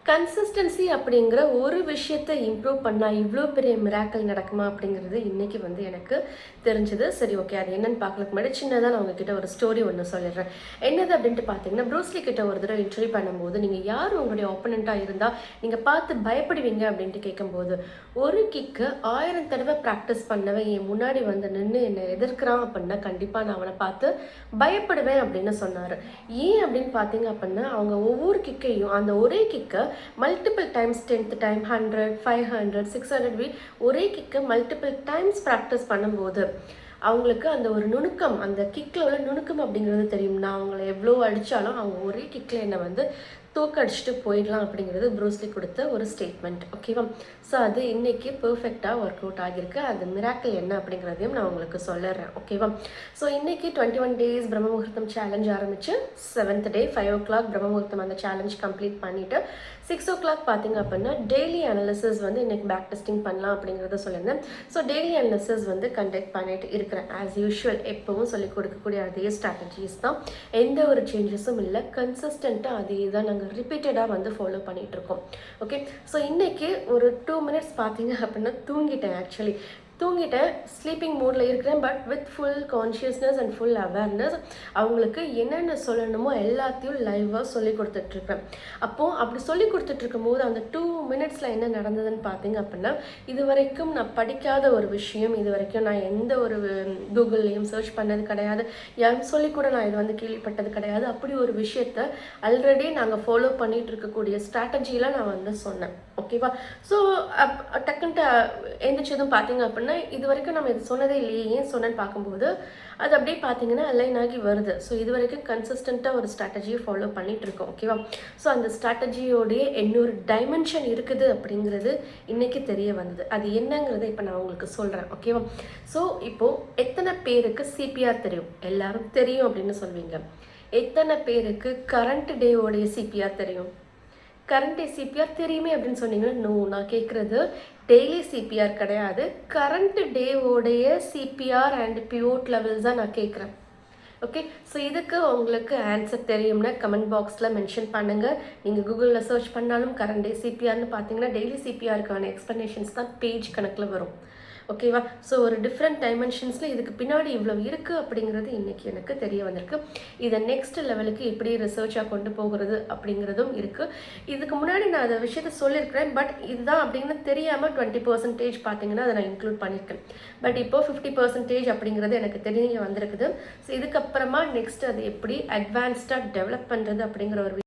Consistency அப்படிங்கிற ஒரு விஷயத்தை இம்ப்ரூவ் பண்ணால் இவ்வளோ பெரிய மிராக்கல் நடக்குமா அப்படிங்கிறது இன்றைக்கி வந்து எனக்கு தெரிஞ்சுது. சரி, ஓகே, அது என்னென்னு பார்க்கறதுக்கு முன்னாடி சின்னதாக நான் உங்ககிட்ட ஒரு ஸ்டோரி ஒன்று சொல்லிடுறேன். என்னது அப்படின்ட்டு பார்த்தீங்கன்னா, ப்ரூஸ்லி கிட்ட ஒரு தடவை இன்டர்வியூ பண்ணும்போது நீங்கள் யார் உங்களுடைய ஆப்போனண்ட்டாக இருந்தால் நீங்கள் பார்த்து பயப்படுவீங்க அப்படின்ட்டு கேட்கும்போது, ஒரு கிக்கு 1000 தடவை ப்ராக்டிஸ் பண்ணவன் என் முன்னாடி வந்து நின்று என்னை எதிர்க்கிறான் அப்படின்னா கண்டிப்பாக நான் அவனை பார்த்து பயப்படுவேன் அப்படின்னு சொன்னார். ஏன் அப்படின்னு பார்த்தீங்க அப்படின்னா, அவங்க ஒவ்வொரு கிக்கையும் அந்த ஒரே கிக்கை மல்டிபிள் டைம்ஸ் 10th டைம் 100 500 600 ஒரே கிக்கை மல்டிபிள் டைம்ஸ் ப்ராக்டிஸ் பண்ணும்போது அவங்களுக்கு அந்த ஒரு நுணுக்கம், அந்த கிக்கில் உள்ள நுணுக்கம் அப்படிங்கிறது தெரியும். நான் அவங்கள எவ்வளோ அடித்தாலும் அவங்க ஒரே கிக்கில் என்னை வந்து தூக்கடிச்சிட்டு போயிடலாம் அப்படிங்கிறது ப்ரூஸ்லி கொடுத்த ஒரு ஸ்டேட்மெண்ட். ஓகேவா? ஸோ அது இன்றைக்கி பர்ஃபெக்டாக ஒர்க் அவுட் ஆகியிருக்கு. அது மிராக்கிள் என்ன அப்படிங்கிறதையும் நான் உங்களுக்கு சொல்லிடுறேன். ஓகேவா? ஸோ இன்றைக்கி 21 days பிரம்ம முகூர்த்தம் சேலஞ்ச் ஆரம்பித்து 7th day 5 o'clock பிரம்ம முகூர்த்தம் அந்த சேலஞ்ச் கம்ப்ளீட் பண்ணிவிட்டு 6 o'clock பார்த்தீங்க அப்படின்னா டெய்லி அனாலிசிஸ் வந்து இன்றைக்கி பேக் டெஸ்டிங் பண்ணலாம் அப்படிங்கிறத சொல்லியிருந்தேன். ஸோ டெய்லி அனாலிசிஸ் வந்து கண்டக்ட் பண்ணிட்டு இருக்கிறேன். ஆஸ் யூஷுவல் எப்பவும் சொல்லிக் கொடுக்கக்கூடிய அதே ஸ்ட்ராட்டஜிஸ் தான், எந்த ஒரு சேஞ்சஸும் இல்லை. கன்சிஸ்டண்ட்டாக அதே தான் நாங்கள் ரிப்பீட்டடாக வந்து ஃபாலோ பண்ணிகிட்ருக்கோம். ஓகே, ஸோ இன்றைக்கி ஒரு 2 minutes பார்த்தீங்க அப்படின்னா தூங்கிட்டேன். ஆக்சுவலி தூங்கிட்டேன், ஸ்லீப்பிங் மோடில் இருக்கிறேன். But with full consciousness and full awareness அவங்களுக்கு என்னென்ன சொல்லணுமோ எல்லாத்தையும் லைவாக சொல்லி கொடுத்துட்ருக்கேன். அப்போது அப்படி சொல்லி கொடுத்துட்ருக்கும் போது அந்த 2 minutes என்ன நடந்ததுன்னு பார்த்தீங்க அப்படின்னா, இது வரைக்கும் நான் படிக்காத ஒரு விஷயம், இது வரைக்கும் நான் எந்த ஒரு கூகுள்லேயும் சர்ச் பண்ணது கிடையாது, யாரும் சொல்லி கூட நான் இது வந்து கேள்விப்பட்டது கிடையாது. அப்படி ஒரு விஷயத்த ஆல்ரெடி நாங்கள் ஃபாலோ பண்ணிகிட்டு இருக்கக்கூடிய ஸ்ட்ராட்டஜியில் நான் வந்து சொன்னேன். ஓகேவா? ஸோ டக்குன்ட்டு எந்திரிச்சதும் பார்த்தீங்க அப்படின்னா, இது வரைக்கும் நம்ம இது சொன்னதே இல்லையே, ஏன் சொன்னேன்னு பார்க்கும்போது அது அப்படியே பார்த்தீங்கன்னா அலைன் ஆகி வருது. ஸோ இது வரைக்கும் கன்சிஸ்டண்ட்டாக ஒரு ஸ்ட்ராட்டஜியை ஃபாலோ பண்ணிகிட்டு இருக்கோம். ஓகேவா? ஸோ அந்த ஸ்ட்ராட்டஜியோடைய இன்னொரு டைமென்ஷன் இருக்குது அப்படிங்கிறது இன்றைக்கி தெரிய வந்தது. அது என்னங்கிறத இப்போ நான் உங்களுக்கு சொல்கிறேன். ஓகேவா? ஸோ இப்போது எத்தனை பேருக்கு சிபிஆர் தெரியும்? எல்லாரும் தெரியும் அப்படின்னு சொல்வீங்க. எத்தனை பேருக்கு கரண்ட் டேவோடைய சிபிஆர் தெரியும்? கரண்ட் சிபிஆர் தெரியுமே அப்படின்னு சொன்னீங்கன்னா நோ, நான் கேட்குறது டெய்லி சிபிஆர் கிடையாது, கரண்ட் டேவோடைய சிபிஆர் அண்ட் பியூட் லெவல்ஸ் தான் நான் கேட்குறேன். ஓகே, ஸோ இதுக்கு உங்களுக்கு ஆன்சர் தெரியும்னா கமெண்ட் பாக்ஸில் மென்ஷன் பண்ணுங்கள். நீங்கள் கூகுளில் சர்ச் பண்ணாலும் கரண்ட் டே சிபிஆர்னு பார்த்தீங்கன்னா டெய்லி சிபிஆருக்கான எக்ஸ்ப்ளனேஷன்ஸ் தான் பேஜ் கணக்கில் வரும். ஓகேவா? ஸோ ஒரு டிஃப்ரெண்ட் டைமென்ஷன்ஸில் இதுக்கு பின்னாடி இவ்வளோ இருக்குது அப்படிங்கிறது இன்றைக்கி எனக்கு தெரிய வந்திருக்கு. இதை நெக்ஸ்ட் லெவலுக்கு எப்படி ரிசர்ச்சாக கொண்டு போகிறது அப்படிங்கிறதும் இருக்குது. இதுக்கு முன்னாடி நான் அதை விஷயத்த சொல்லியிருக்கிறேன். பட் இதுதான் அப்படின்னு தெரியாமல் 20% பார்த்தீங்கன்னா அதை நான் இன்க்ளூட் பண்ணியிருக்கேன். பட் இப்போ 50% அப்படிங்கிறது எனக்கு தெரிய வந்திருக்குது. ஸோ இதுக்கப்புறமா நெக்ஸ்ட் அது எப்படி அட்வான்ஸ்டாக டெவலப் பண்ணுறது அப்படிங்கிற ஒரு